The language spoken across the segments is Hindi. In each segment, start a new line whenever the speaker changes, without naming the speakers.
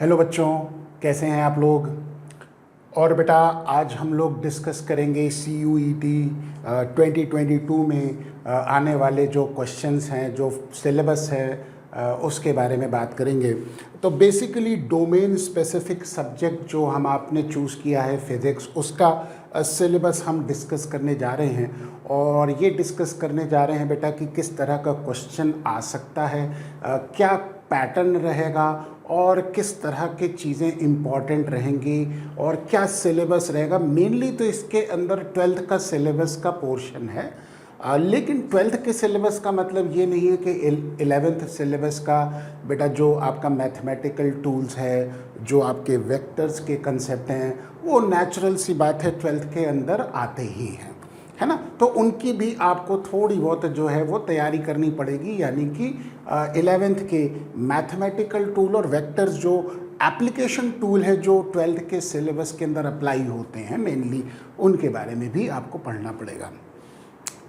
हेलो बच्चों, कैसे हैं आप लोग। और बेटा आज हम लोग डिस्कस करेंगे CUET 2022 में आने वाले जो क्वेश्चंस हैं, जो सिलेबस है उसके बारे में बात करेंगे। तो बेसिकली डोमेन स्पेसिफिक सब्जेक्ट जो हम आपने चूज़ किया है फिज़िक्स, उसका सिलेबस हम डिस्कस करने जा रहे हैं। और ये डिस्कस करने जा रहे हैं बेटा कि किस तरह का क्वेश्चन आ सकता है, क्या पैटर्न रहेगा और किस तरह की चीज़ें इम्पॉर्टेंट रहेंगी और क्या सिलेबस रहेगा। मेनली तो इसके अंदर 12th का सिलेबस का पोर्शन है, लेकिन 12th के सिलेबस का मतलब ये नहीं है कि 11th सिलेबस का बेटा जो आपका मैथमेटिकल टूल्स है, जो आपके वेक्टर्स के कंसेप्ट हैं, वो नेचुरल सी बात है 12th के अंदर आते ही हैं, है ना। तो उनकी भी आपको थोड़ी बहुत जो है वो तैयारी करनी पड़ेगी, यानी कि 11th के मैथमेटिकल टूल और वेक्टर्स जो एप्लीकेशन टूल है जो 12th के सिलेबस के अंदर अप्लाई होते हैं मेनली, उनके बारे में भी आपको पढ़ना पड़ेगा।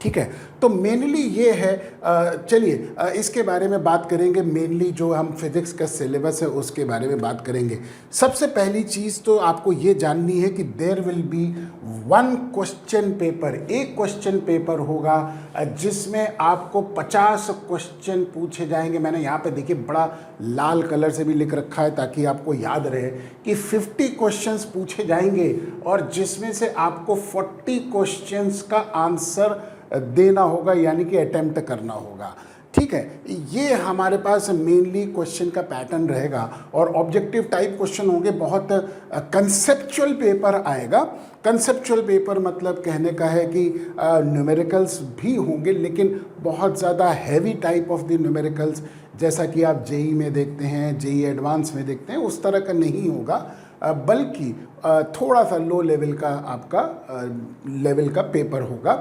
ठीक है, तो मेनली ये है। चलिए इसके बारे में बात करेंगे। मेनली जो हम फिज़िक्स का सिलेबस है उसके बारे में बात करेंगे। सबसे पहली चीज़ तो आपको ये जाननी है कि there will be one question paper, एक क्वेश्चन पेपर होगा जिसमें आपको 50 क्वेश्चन पूछे जाएंगे। मैंने यहाँ पे देखिए बड़ा लाल कलर से भी लिख रखा है ताकि आपको याद रहे कि 50 क्वेश्चंस पूछे जाएंगे और जिसमें से आपको 40 क्वेश्चंस का आंसर देना होगा, यानी कि अटेम्प्ट करना होगा। ठीक है, ये हमारे पास मेनली क्वेश्चन का पैटर्न रहेगा और ऑब्जेक्टिव टाइप क्वेश्चन होंगे। बहुत कंसेप्चुअल पेपर आएगा। कंसेप्चुअल पेपर मतलब कहने का है कि न्यूमेरिकल्स भी होंगे, लेकिन बहुत ज़्यादा heavy type of the numericals, जैसा कि आप जेई में देखते हैं, जेई एडवांस में देखते हैं, उस तरह का नहीं होगा, बल्कि थोड़ा सा लो लेवल का आपका लेवल का पेपर होगा।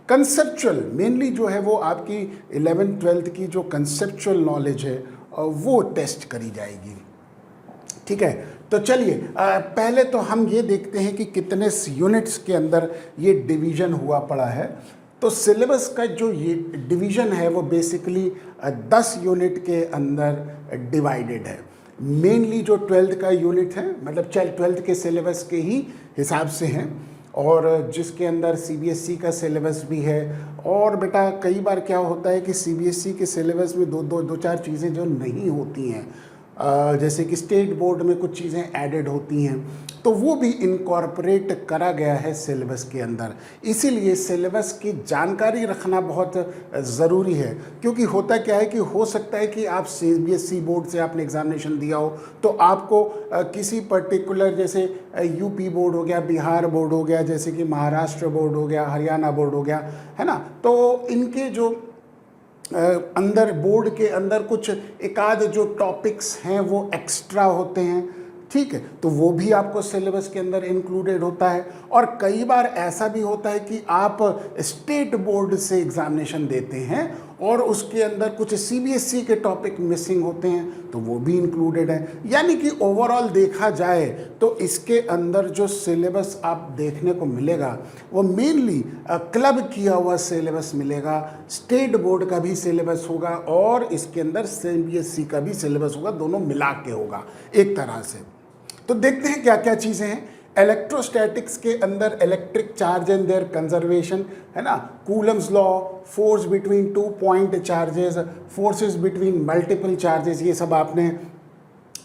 कंसेप्चुअल मेनली जो है वो आपकी 11th 12th की जो कंसेप्चुअल नॉलेज है वो टेस्ट करी जाएगी। ठीक है, तो चलिए पहले तो हम ये देखते हैं कि कितने यूनिट्स के अंदर ये डिवीज़न हुआ पड़ा है। तो सिलेबस का जो ये डिवीज़न है वो बेसिकली 10 यूनिट के अंदर डिवाइडेड है। मेनली जो 12th का यूनिट है, मतलब 12th के सिलेबस के ही हिसाब से हैं, और जिसके अंदर CBSE का सिलेबस भी है। और बेटा कई बार क्या होता है कि CBSE के सिलेबस में दो चार चीज़ें जो नहीं होती हैं, जैसे कि स्टेट बोर्ड में कुछ चीज़ें ऐडेड होती हैं, तो वो भी इनकॉर्पोरेट करा गया है सिलेबस के अंदर। इसीलिए सिलेबस की जानकारी रखना बहुत ज़रूरी है, क्योंकि होता क्या है कि हो सकता है कि आप CBSE बोर्ड से आपने एग्ज़ामिनेशन दिया हो, तो आपको किसी पर्टिकुलर, जैसे UP बोर्ड हो गया, बिहार बोर्ड हो गया, जैसे कि महाराष्ट्र बोर्ड हो गया, हरियाणा बोर्ड हो गया, है ना। तो इनके जो अंदर बोर्ड के अंदर कुछ एकाध जो टॉपिक्स हैं वो एक्स्ट्रा होते हैं। ठीक है, तो वो भी आपको सिलेबस के अंदर इंक्लूडेड होता है। और कई बार ऐसा भी होता है कि आप स्टेट बोर्ड से एग्जामिनेशन देते हैं और उसके अंदर कुछ CBSE के टॉपिक मिसिंग होते हैं, तो वो भी इंक्लूडेड है। यानी कि ओवरऑल देखा जाए तो इसके अंदर जो सिलेबस आप देखने को मिलेगा वो मेनली क्लब किया हुआ सिलेबस मिलेगा, स्टेट बोर्ड का भी सिलेबस होगा और इसके अंदर CBSE का भी सिलेबस होगा, दोनों मिला के होगा एक तरह से। तो देखते हैं क्या क्या चीज़ें हैं। इलेक्ट्रोस्टैटिक्स के अंदर electric charge and their conservation, है ना, Coulomb's law, force between 2 point charges, forces between multiple charges, ये सब आपने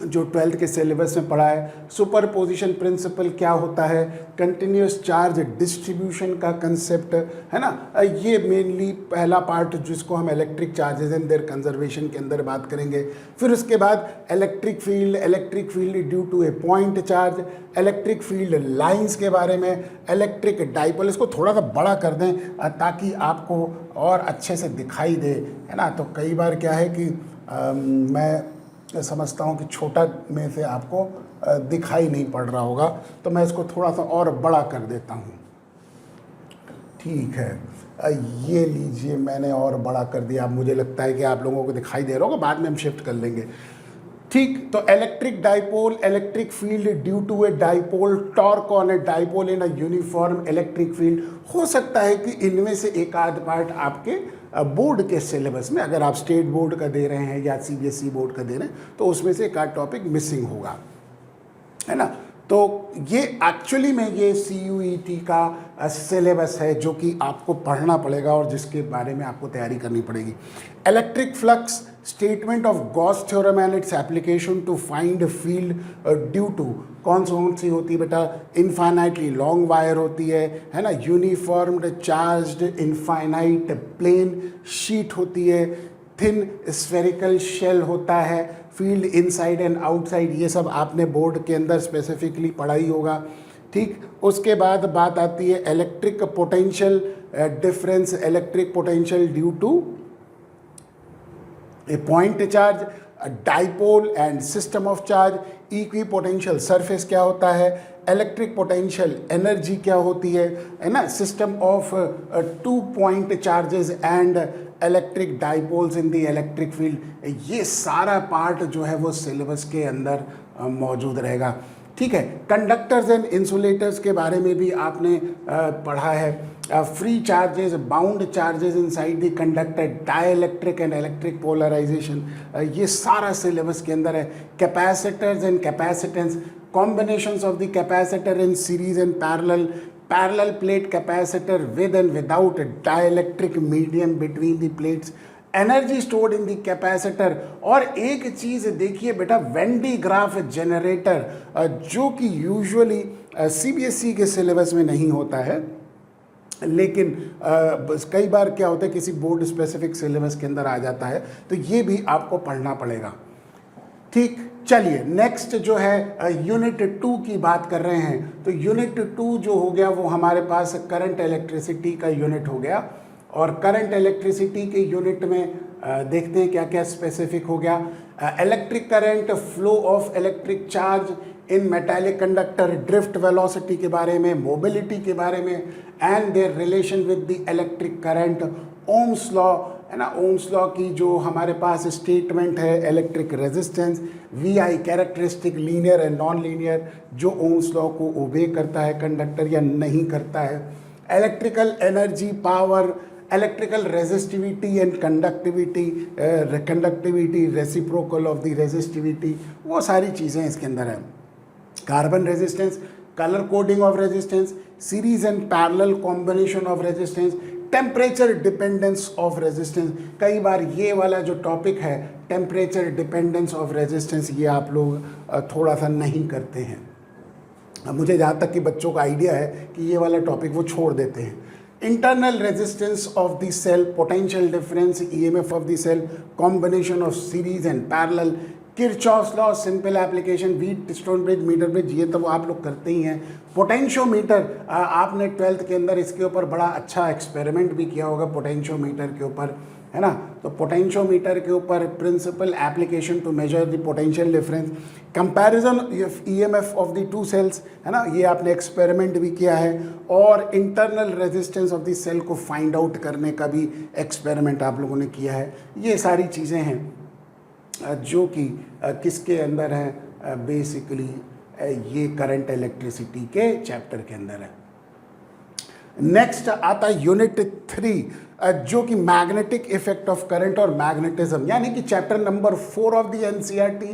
जो 12th के सिलेबस में पढ़ा है। सुपरपोजिशन प्रिंसिपल क्या होता है, कंटिन्यूस चार्ज डिस्ट्रीब्यूशन का कंसेप्ट, है ना, ये मेनली पहला पार्ट जिसको हम electric charges and their conservation के अंदर बात करेंगे। फिर उसके बाद electric field due to a point charge, electric field lines के बारे में, इलेक्ट्रिक डाइपोल, इसको थोड़ा सा बड़ा कर दें ताकि आपको और अच्छे से दिखाई दे, है ना। तो कई बार क्या है कि मैं समझता हूँ कि छोटा में से आपको दिखाई नहीं पड़ रहा होगा, तो मैं इसको थोड़ा सा और बड़ा कर देता हूँ। ठीक है, ये लीजिए, मैंने और बड़ा कर दिया। अब मुझे लगता है कि आप लोगों को दिखाई दे रहा होगा, बाद में हम शिफ्ट कर लेंगे। ठीक, तो electric dipole, electric field due to a dipole, torque on a dipole in a uniform electric field. हो सकता है कि इनमें से एक आध पार्ट आपके बोर्ड के सिलेबस में, अगर आप स्टेट बोर्ड का दे रहे हैं या CBSE बोर्ड का दे रहे हैं, तो उसमें से एक आध टॉपिक मिसिंग होगा। है ना। तो ये एक्चुअली में ये CUET का सिलेबस है जो कि आपको पढ़ना पड़ेगा और जिसके बारे में आपको तैयारी करनी पड़ेगी। Electric flux, statement of Gauss theorem and its application to find field due to, कौन सी होती है बेटा, इनफाइनाइटली लॉन्ग वायर होती है ना, uniformed charged infinite plane sheet होती है, थिन स्फेरिकल शेल होता है, फील्ड इनसाइड एंड आउटसाइड, ये सब आपने बोर्ड के अंदर स्पेसिफिकली पढ़ा ही होगा। ठीक, उसके बाद बात आती है electric potential difference, electric potential due to a point charge, dipole and system of charge, equipotential surface क्या होता है, इलेक्ट्रिक पोटेंशियल एनर्जी क्या होती है ना, system of 2 point charges and electric dipoles in the electric field, ये सारा पार्ट जो है वो सिलेबस के अंदर मौजूद रहेगा। ठीक है, कंडक्टर्स एंड इंसुलेटर्स के बारे में भी आपने पढ़ा है, free charges, bound charges inside the conductor, dielectric and electric polarisation, ये सारा सिलेबस के अंदर है। Capacitors and capacitance, combinations of the capacitor in series and parallel plate capacitor with and without a dielectric medium between the plates, energy stored in the capacitor. और एक चीज़ देखिए बेटा, वेन डी ग्राफ जनरेटर जो कि यूजुअली CBSE के सिलेबस में नहीं होता है, लेकिन कई बार क्या होता है किसी बोर्ड स्पेसिफिक सिलेबस के अंदर आ जाता है, तो ये भी आपको पढ़ना पड़ेगा। ठीक, चलिए नेक्स्ट जो है यूनिट 2 की बात कर रहे हैं। तो यूनिट 2 जो हो गया वो हमारे पास करंट इलेक्ट्रिसिटी का यूनिट हो गया, और करंट इलेक्ट्रिसिटी के यूनिट में देखते हैं क्या क्या स्पेसिफिक हो गया। Electric current, flow of electric charge in metallic conductor, drift velocity के बारे में, मोबिलिटी के बारे में, and there relation with the electric current, Ohm's law है ना, ओम्स लॉ की जो हमारे पास स्टेटमेंट है, electric resistance, VI characteristic, linear and non linear, जो ओम्स लॉ को ओबे करता है कंडक्टर या नहीं करता है, electrical energy, power, electrical resistivity and conductivity, conductivity reciprocal of the resistivity, वो सारी चीज़ें इसके अंदर हैं। Carbon resistance, colour coding of resistance, series and parallel combination of resistance, temperature dependence of resistance. कई बार ये वाला जो टॉपिक है टेम्परेचर डिपेंडेंस ऑफ रेजिस्टेंस, ये आप लोग थोड़ा सा नहीं करते हैं। अब मुझे जहाँ तक कि बच्चों का आइडिया है कि ये वाला टॉपिक वो छोड़ देते हैं। Internal resistance of the cell, potential difference, EMF of the cell, combination of series and parallel, Kirchhoff's law, simple application, Wheatstone bridge, metre bridge, ये तो आप लोग करते ही हैं। पोटेंशियोमीटर, आपने 12th के अंदर इसके ऊपर बड़ा अच्छा एक्सपेरिमेंट भी किया होगा पोटेंशियोमीटर के ऊपर, है ना। तो पोटेंशियोमीटर के ऊपर principle application to measure the potential difference, comparison EMF of the 2 cells, है ना, ये आपने एक्सपेरिमेंट भी किया है, और internal resistance of the cell को फाइंड आउट करने का भी एक्सपेरिमेंट आप लोगों ने किया है। ये सारी चीज़ें हैं जो कि किसके अंदर है, बेसिकली ये करंट इलेक्ट्रिसिटी के चैप्टर के अंदर है। नेक्स्ट आता है यूनिट 3 जो कि मैग्नेटिक इफेक्ट ऑफ करंट और मैग्नेटिज्म, यानी कि chapter number 4 of the NCERT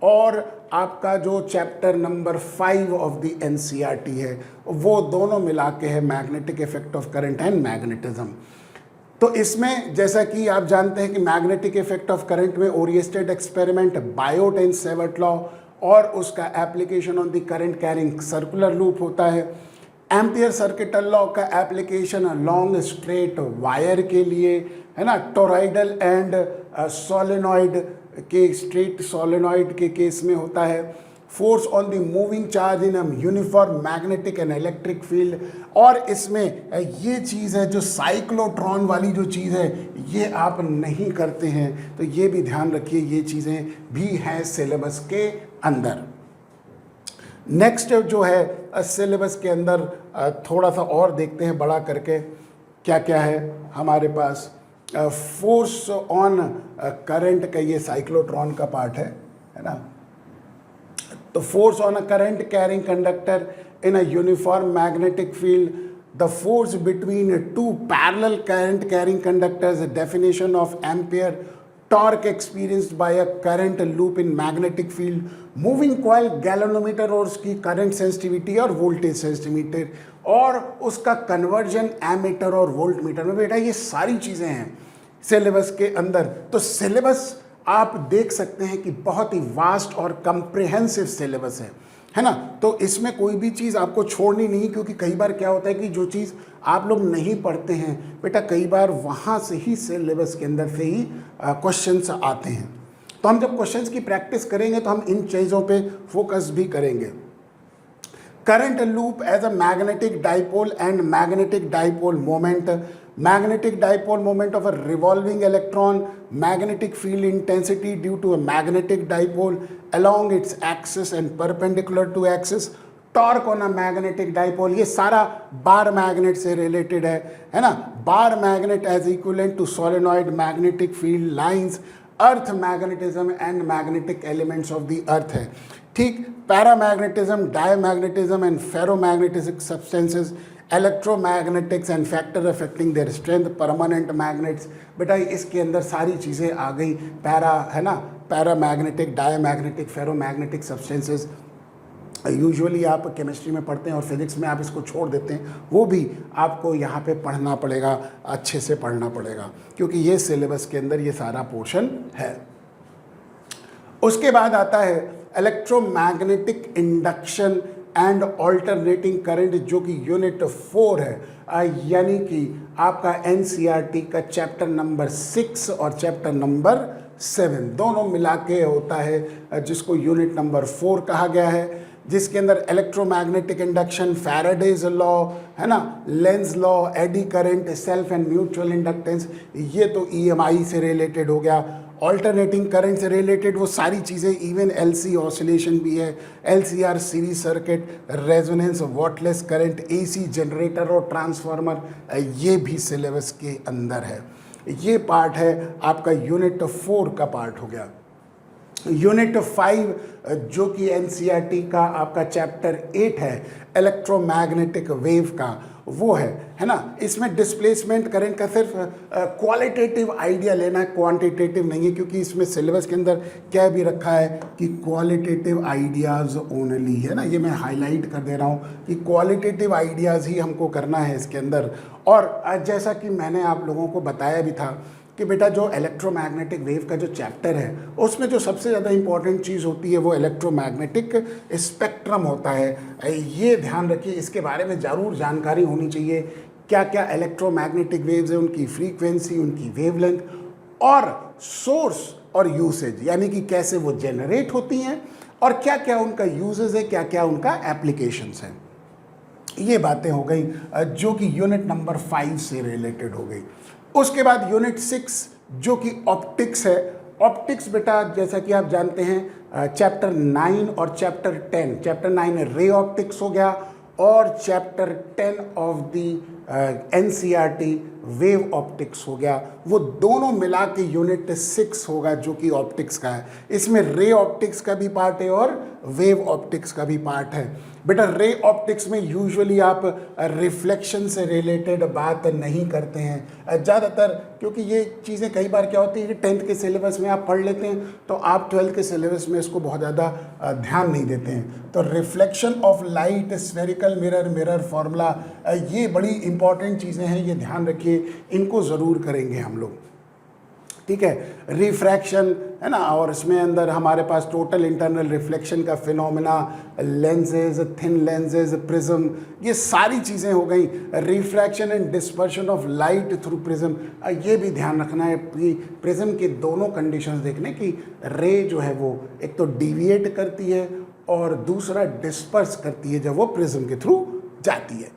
और आपका जो chapter number 5 of the NCERT है, वो दोनों मिला के है magnetic effect of current and magnetism. तो इसमें जैसा कि आप जानते हैं कि मैग्नेटिक इफेक्ट ऑफ करंट में Oersted experiment, Biot and Savart law, और उसका application on the current carrying circular loop होता है। एम्पियर सर्किटल लॉ का एप्लीकेशन लॉन्ग स्ट्रेट वायर के लिए, है ना, टोरॉइडल एंड सोलेनॉइड के, स्ट्रेट सोलेनॉइड के केस में होता है। Force on the moving charge in uniform magnetic and electric field, और इसमें ये चीज़ है जो साइक्लोट्रॉन वाली जो चीज़ है ये आप नहीं करते हैं, तो ये भी ध्यान रखिए, ये चीज़ें भी हैं सिलेबस के अंदर। नेक्स्ट जो है सिलेबस के अंदर थोड़ा सा और देखते हैं बड़ा करके क्या क्या है हमारे पास। फोर्स ऑन करंट का ये साइक्लोट्रॉन का पार्ट है ना। तो force on a current carrying conductor in a uniform magnetic field, the force between 2 parallel current carrying conductors, definition of ampere torque experienced bye a current loop in magnetic field, moving coil, galvanometer और उसकी करंट सेंसिटिविटी और वोल्टेज सेंसिटिमीटर, और उसका कन्वर्जन एमीटर और वोल्टमीटर में। बेटा ये सारी चीज़ें हैं सिलेबस के अंदर। तो सिलेबस आप देख सकते हैं कि बहुत ही वास्ट और कंप्रिहेंसिव सिलेबस है ना। तो इसमें कोई भी चीज़ आपको छोड़नी नहीं, क्योंकि कई बार क्या होता है कि जो चीज़ आप लोग नहीं पढ़ते हैं बेटा, कई बार वहाँ से ही सिलेबस के अंदर से ही क्वेश्चंस आते हैं। तो हम जब क्वेश्चंस की प्रैक्टिस करेंगे तो हम इन चीज़ों पे फोकस भी करेंगे। Current loop as a magnetic dipole and magnetic dipole moment, magnetic dipole moment of a revolving electron, magnetic field intensity due to a magnetic dipole along its axis and perpendicular to axis, torque on a magnetic dipole, ये सारा बार मैग्नेट से रिलेटेड है ना। Bar magnet as equivalent to solenoid magnetic field lines, earth magnetism and magnetic elements of the earth है, ठीक। Paramagnetism, diamagnetism and ferromagnetic substances, electromagnetics and factor affecting their strength, permanent magnets. बेटा इसके अंदर सारी चीज़ें आ गई, पैरा है ना, paramagnetic, diamagnetic, ferromagnetic substances. Usually आप केमिस्ट्री में पढ़ते हैं और फिजिक्स में आप इसको छोड़ देते हैं, वो भी आपको यहाँ पे पढ़ना पड़ेगा, अच्छे से पढ़ना पड़ेगा, क्योंकि ये सिलेबस के अंदर ये सारा पोर्शन है। उसके बाद आता है electromagnetic induction and alternating current, जो कि यूनिट 4 है, यानी कि आपका एनसीईआरटी का चैप्टर नंबर 6 और चैप्टर नंबर 7 दोनों मिला के होता है, जिसको यूनिट नंबर 4 कहा गया है, जिसके अंदर इलेक्ट्रोमैग्नेटिक इंडक्शन, फैराडेज लॉ है ना, Lenz law, eddy current, self and mutual inductance, ये तो ईएमआई से रिलेटेड हो गया। ऑल्टरनेटिंग करंट से रिलेटेड वो सारी चीज़ें, इवन एलसी ऑसिलेशन भी है, LCR series circuit, resonance, wattless current, AC generator और ट्रांसफार्मर, ये भी सिलेबस के अंदर है। ये पार्ट है आपका यूनिट 4 का पार्ट हो गया। यूनिट 5 जो कि एनसीईआरटी का आपका चैप्टर 8 है, इलेक्ट्रोमैग्नेटिक वेव का, वो है ना। इसमें डिस्प्लेसमेंट करंट का सिर्फ क्वालिटेटिव आइडिया लेना है, क्वांटिटेटिव नहीं है, क्योंकि इसमें सिलेबस के अंदर क्या भी रखा है कि क्वालिटेटिव आइडियाज़ ओनली, है ना। ये मैं हाईलाइट कर दे रहा हूँ कि क्वालिटेटिव आइडियाज़ ही हमको करना है इसके अंदर। और जैसा कि मैंने आप लोगों को बताया भी था कि बेटा जो इलेक्ट्रोमैग्नेटिक वेव का जो चैप्टर है, उसमें जो सबसे ज़्यादा इंपॉर्टेंट चीज़ होती है वो इलेक्ट्रोमैग्नेटिक स्पेक्ट्रम होता है। ये ध्यान रखिए, इसके बारे में ज़रूर जानकारी होनी चाहिए। क्या क्या इलेक्ट्रोमैग्नेटिक वेव्स है, उनकी फ्रीक्वेंसी, उनकी वेवलेंथ और सोर्स और यूसेज, यानी कि कैसे वो जनरेट होती हैं और क्या क्या उनका यूजेस है, क्या क्या उनका एप्लीकेशंस है। ये बातें हो गई जो कि यूनिट नंबर 5 से रिलेटेड हो गई। उसके बाद यूनिट 6 जो कि ऑप्टिक्स है। ऑप्टिक्स बेटा जैसा कि आप जानते हैं चैप्टर 9 और चैप्टर 10, चैप्टर 9 रे ऑप्टिक्स हो गया और chapter 10 of the NCERT wave optics हो गया। वो दोनों मिला के यूनिट 6 होगा जो कि ऑप्टिक्स का है। इसमें रे ऑप्टिक्स का भी पार्ट है और वेव ऑप्टिक्स का भी पार्ट है। बेटा रे ऑप्टिक्स में यूजुअली आप रिफ्लेक्शन से रिलेटेड बात नहीं करते हैं ज़्यादातर, क्योंकि ये चीज़ें कई बार क्या होती है कि 10th के सिलेबस में आप पढ़ लेते हैं तो आप 12th के सिलेबस में इसको बहुत ज़्यादा ध्यान नहीं देते हैं। तो reflection of light, spherical mirror, mirror formula, ये बड़ी इंपॉर्टेंट चीज़ें हैं, ये ध्यान रखिए, इनको ज़रूर करेंगे हम लोग, ठीक है। रिफ्रैक्शन है ना, और इसमें अंदर हमारे पास टोटल इंटरनल रिफ्लेक्शन का phenomena, lenses, thin lenses, prism, ये सारी चीज़ें हो गई। Refraction and dispersion of light through prism, ये भी ध्यान रखना है कि प्रिज्म के दोनों कंडीशंस देखने की, रे जो है वो एक तो डिविएट करती है और दूसरा डिस्पर्स करती है जब वो प्रिज्म के थ्रू जाती है।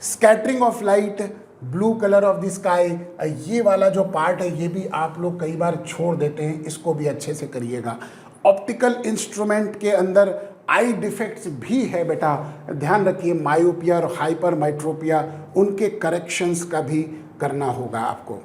Scattering of light, blue colour of the sky, ये वाला जो पार्ट है ये भी आप लोग कई बार छोड़ देते हैं, इसको भी अच्छे से करिएगा। ऑप्टिकल इंस्ट्रूमेंट के अंदर आई डिफेक्ट्स भी है बेटा, ध्यान रखिए, मायोपिया और हाइपर माइट्रोपिया, उनके करेक्शंस का भी करना होगा आपको,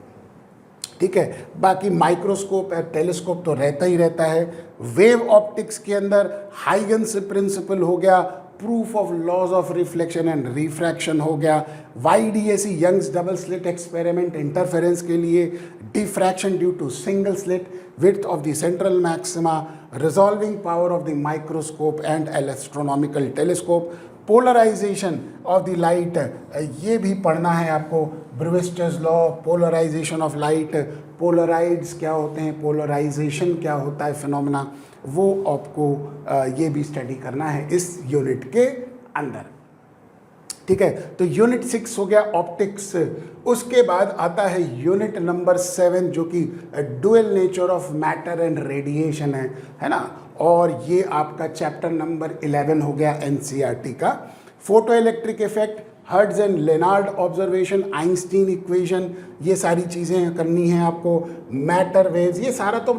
ठीक है। बाकी माइक्रोस्कोप और टेलीस्कोप तो रहता ही रहता है। वेव ऑप्टिक्स के अंदर हाइगन्स प्रिंसिपल हो गया, proof of laws of reflection and refraction हो गया, YDAC Young's double slit experiment interference के लिए, diffraction due to single slit, width of the central maxima, resolving power of the microscope and astronomical telescope, polarisation of the light, ये भी पढ़ना है आपको, Brewster's law, polarisation of light, polaroids क्या होते हैं, पोलराइजेशन क्या होता है फिनोमेना, वो आपको ये भी स्टडी करना है इस यूनिट के अंदर। ठीक है, तो यूनिट 6 हो गया ऑप्टिक्स। उसके बाद आता है यूनिट नंबर 7 जो कि dual nature of matter and radiation है ना, और ये आपका चैप्टर नंबर 11 हो गया NCERT का। Photo electric effect, hertz and Lennard observation, Einstein equation, ये सारी चीज़ें करनी है आपको। मैटर वेव्स, ये सारा तो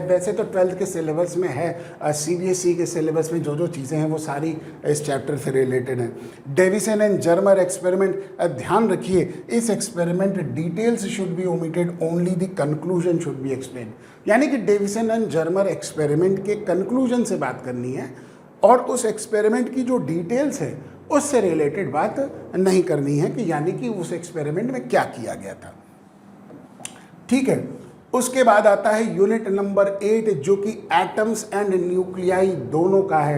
वैसे तो 12th के सिलेबस में है, CBSE के सिलेबस में जो जो चीज़ें हैं वो सारी इस चैप्टर से रिलेटेड हैं। डेविसन एंड जर्मर एक्सपेरिमेंट, ध्यान रखिए इस experiment details should be omitted, only the conclusion should be explain, यानी कि डेविसन एंड जर्मर एक्सपेरिमेंट के कंक्लूजन से बात करनी है और उस एक्सपेरिमेंट की जो डिटेल्स है उससे रिलेटेड बात नहीं करनी है कि यानी कि उस एक्सपेरिमेंट में क्या किया गया था। ठीक है, उसके बाद आता है यूनिट नंबर 8 जो कि एटम्स एंड न्यूक्लियाई दोनों का है,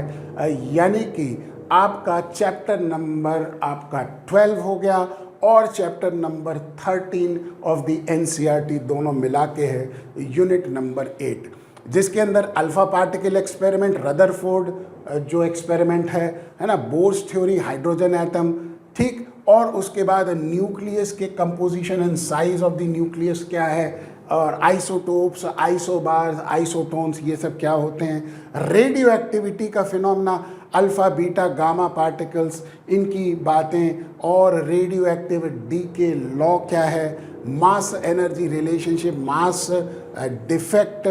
यानी कि आपका चैप्टर नंबर आपका 12 हो गया और chapter number 13 of the NCERT दोनों मिला के है यूनिट नंबर 8, जिसके अंदर अल्फा पार्टिकल एक्सपेरिमेंट, रदरफोर्ड जो एक्सपेरिमेंट है ना, बोर्स थ्योरी, हाइड्रोजन एटम, ठीक, और उसके बाद न्यूक्लियस के composition and size of the nucleus क्या है, और आइसोटोप्स, आइसोबार्स, आइसोटोन्स, ये सब क्या होते हैं, रेडियो एक्टिविटी का phenomena, alpha beta gamma particles, इनकी बातें, और रेडियो एक्टिव डीके लॉ क्या है, mass energy relationship, mass defect,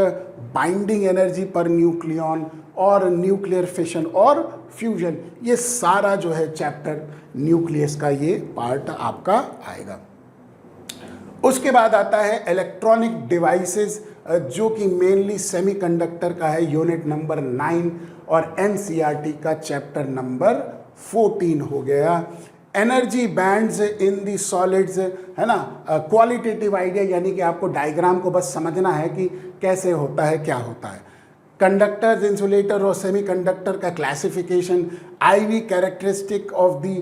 binding energy per nucleon, और न्यूक्लियर फिशन और फ्यूजन, ये सारा जो है चैप्टर न्यूक्लियस का ये पार्ट आपका आएगा। उसके बाद आता है इलेक्ट्रॉनिक डिवाइसेस जो कि मेनली सेमीकंडक्टर का है, यूनिट नंबर 9 और NCERT का चैप्टर नंबर 14 हो गया। एनर्जी बैंड्स इन दी सॉलिड्स, है ना, क्वालिटेटिव आइडिया, यानी कि आपको डायग्राम को बस समझना है कि कैसे होता है, क्या होता है। कंडक्टर्स, इंसुलेटर और सेमीकंडक्टर का classification, IV characteristic of the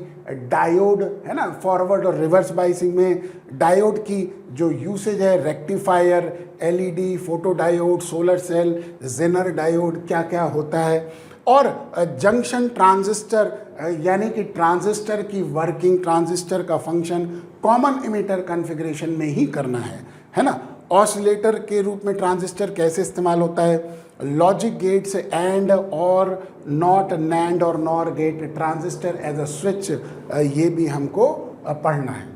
diode, है ना, फॉरवर्ड और रिवर्स बाइसिंग में डायोड की जो यूसेज है, rectifier, LED, photodiode, solar cell, Zener diode, क्या क्या होता है, और जंक्शन ट्रांजिस्टर, यानी कि ट्रांजिस्टर की वर्किंग, ट्रांजिस्टर का फंक्शन कॉमन इमिटर कॉन्फ़िगरेशन में ही करना है ना। ऑसिलेटर के रूप में ट्रांजिस्टर कैसे इस्तेमाल होता है, लॉजिक गेट्स, एंड और नॉट, नैंड और NOR gate, transistor as a switch, ये भी हमको पढ़ना है।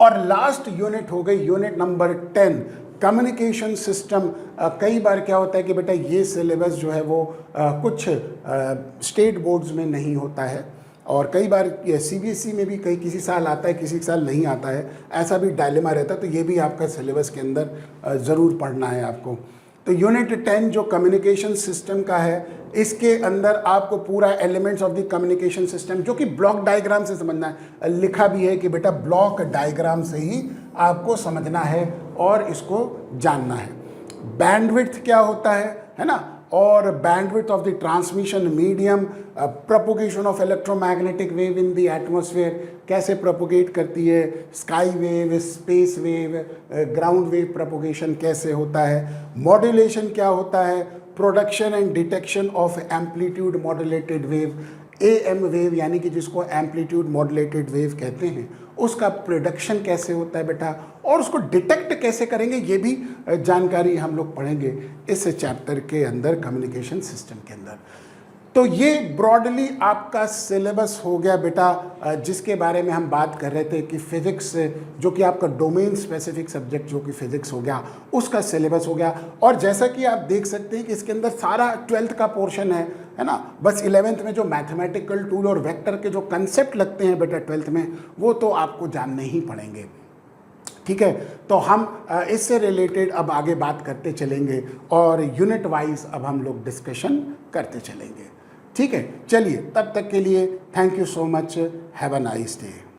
और लास्ट यूनिट हो गई यूनिट नंबर 10 कम्युनिकेशन सिस्टम। कई बार क्या होता है कि बेटा ये सिलेबस जो है वो कुछ स्टेट बोर्ड्स में नहीं होता है, और कई बार CBSE में भी कई किसी साल आता है, किसी साल नहीं आता है, ऐसा भी डायलेमा रहता है, तो ये भी आपका सिलेबस के अंदर ज़रूर पढ़ना है आपको। तो यूनिट 10 जो कम्युनिकेशन सिस्टम का है, इसके अंदर आपको पूरा elements of the communication system, जो कि ब्लॉक डायग्राम से समझना है, लिखा भी है कि बेटा ब्लॉक डायग्राम से ही आपको समझना है और इसको जानना है। बैंडविड्थ क्या होता है ना, और bandwidth of the transmission medium, propagation of electromagnetic wave in the atmosphere, कैसे प्रोपोगेट करती है, sky wave, space wave, ground wave propagation कैसे होता है, मॉड्यूलेशन क्या होता है, production and detection of amplitude modulated wave, AM wave, यानी कि जिसको एम्पलीट्यूड मॉड्यूलेटेड वेव कहते हैं, उसका प्रोडक्शन कैसे होता है बेटा, और उसको डिटेक्ट कैसे करेंगे, ये भी जानकारी हम लोग पढ़ेंगे इस चैप्टर के अंदर, कम्युनिकेशन सिस्टम के अंदर। तो ये ब्रॉडली आपका सिलेबस हो गया बेटा, जिसके बारे में हम बात कर रहे थे कि फिजिक्स, जो कि आपका डोमेन स्पेसिफिक सब्जेक्ट जो कि फिजिक्स हो गया, उसका सिलेबस हो गया। और जैसा कि आप देख सकते हैं कि इसके अंदर सारा 12th का पोर्शन है ना, बस 11th में जो मैथमेटिकल टूल और वेक्टर के जो कंसेप्ट लगते हैं बेटा 12th में, वो तो आपको जानने ही पड़ेंगे। ठीक है, तो हम इससे रिलेटेड अब आगे बात करते चलेंगे और यूनिट वाइज अब हम लोग डिस्कशन करते चलेंगे। ठीक है, चलिए तब तक के लिए thank you so much, have a nice day.